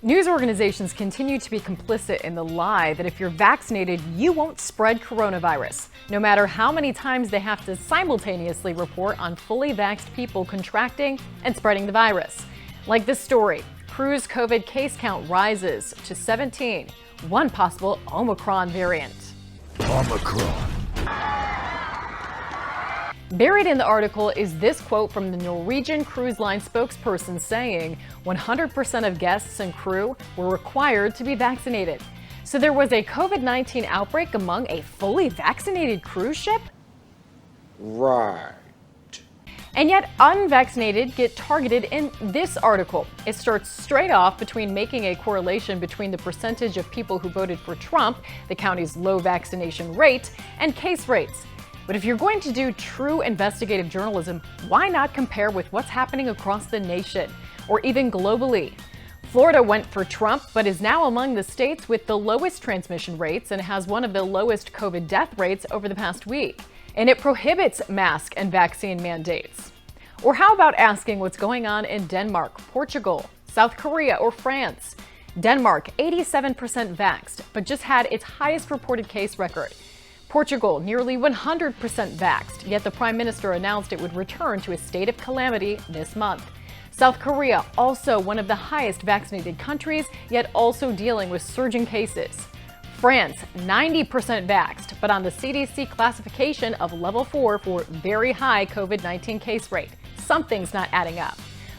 News organizations continue to be complicit in the lie that if you're vaccinated, you won't spread coronavirus, no matter how many times they have to simultaneously report on fully vaxxed people contracting and spreading the virus. Like this story, Crew's COVID case count rises to 17, one possible Omicron variant. Omicron. Buried in the article is this quote from the Norwegian Cruise Line spokesperson saying 100% of guests and crew were required to be vaccinated. So there was a COVID-19 outbreak among a fully vaccinated cruise ship? Right. And yet unvaccinated get targeted in this article. It starts straight off between making a correlation between the percentage of people who voted for Trump, the county's low vaccination rate, and case rates. But if you're going to do true investigative journalism, why not compare with what's happening across the nation or even globally? Florida went for Trump, but is now among the states with the lowest transmission rates and has one of the lowest COVID death rates over the past week. And it prohibits mask and vaccine mandates. Or how about asking what's going on in Denmark, Portugal, South Korea, or France? Denmark, 87% vaxxed, but just had its highest reported case record. Portugal, nearly 100% vaxxed, yet the Prime Minister announced it would return to a state of calamity this month. South Korea, also one of the highest vaccinated countries, yet also dealing with surging cases. France, 90% vaxxed, but on the CDC classification of level 4 for very high COVID-19 case rate. Something's not adding up.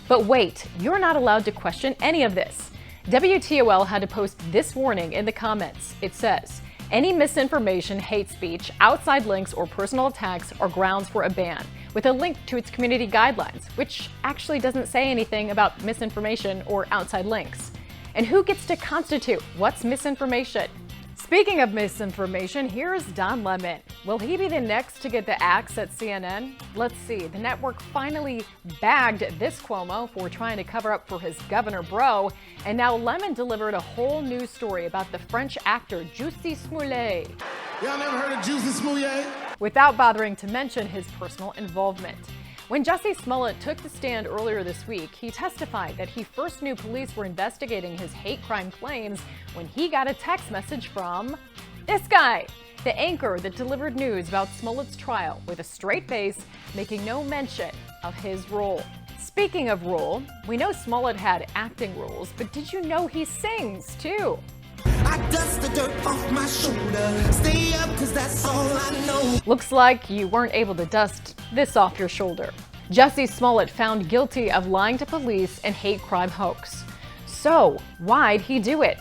But wait, you're not allowed to question any of this. WTOL had to post this warning in the comments. It says, any misinformation, hate speech, outside links, or personal attacks are grounds for a ban, with a link to its community guidelines, which actually doesn't say anything about misinformation or outside links. And who gets to constitute what's misinformation? Speaking of misinformation, here's Don Lemon. Will he be the next to get the axe at CNN? Let's see. The network finally bagged this Cuomo for trying to cover up for his governor bro, and now Lemon delivered a whole news story about the French actor Jussie Smollett. Y'all never heard of Jussie Smollett? Without bothering to mention his personal involvement. When Jussie Smollett took the stand earlier this week, he testified that he first knew police were investigating his hate crime claims when he got a text message from this guy, the anchor that delivered news about Smollett's trial with a straight face, making no mention of his role. Speaking of role, we know Smollett had acting roles, but did you know he sings too? I dust the dirt off my shoulder. Stay up, 'cause that's all I know. Looks like you weren't able to dust this off your shoulder. Jussie Smollett found guilty of lying to police and hate crime hoax. So, why'd he do it?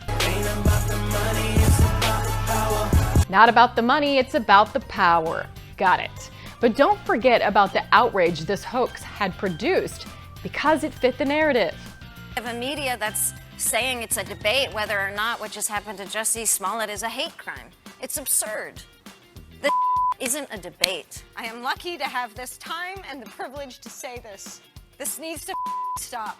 Ain't about the money, it's about the power. Not about the money, it's about the power. Got it. But don't forget about the outrage this hoax had produced because it fit the narrative. Of a media that's saying it's a debate whether or not what just happened to Jussie Smollett is a hate crime. It's absurd. This isn't a debate. I am lucky to have this time and the privilege to say this. This needs to stop.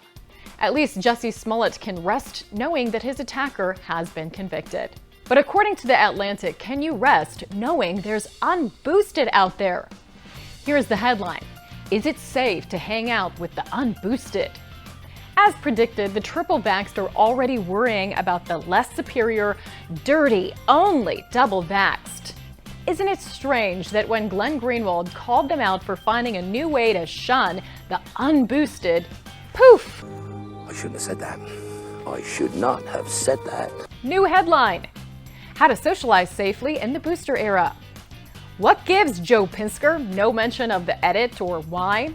At least Jussie Smollett can rest knowing that his attacker has been convicted. But according to The Atlantic, can you rest knowing there's unboosted out there? Here's the headline. Is it safe to hang out with the unboosted? As predicted, the triple vaxxed are already worrying about the less superior, dirty, only double vaxxed. Isn't it strange that when Glenn Greenwald called them out for finding a new way to shun the unboosted, poof! I shouldn't have said that. I should not have said that. New headline. How to socialize safely in the booster era. What gives Joe Pinsker no mention of the edit or why?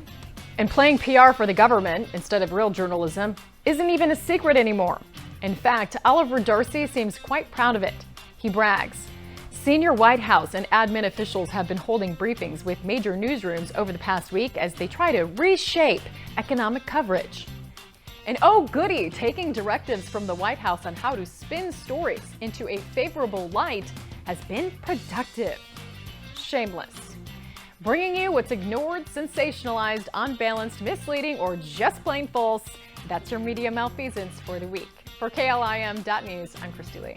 And playing PR for the government instead of real journalism isn't even a secret anymore. In fact, Oliver Darcy seems quite proud of it. He brags. Senior White House and admin officials have been holding briefings with major newsrooms over the past week as they try to reshape economic coverage. And oh goody, taking directives from the White House on how to spin stories into a favorable light has been productive. Shameless. Bringing you what's ignored, sensationalized, unbalanced, misleading, or just plain false. That's your media malfeasance for the week. For KLIM.News, I'm Kristi Leigh.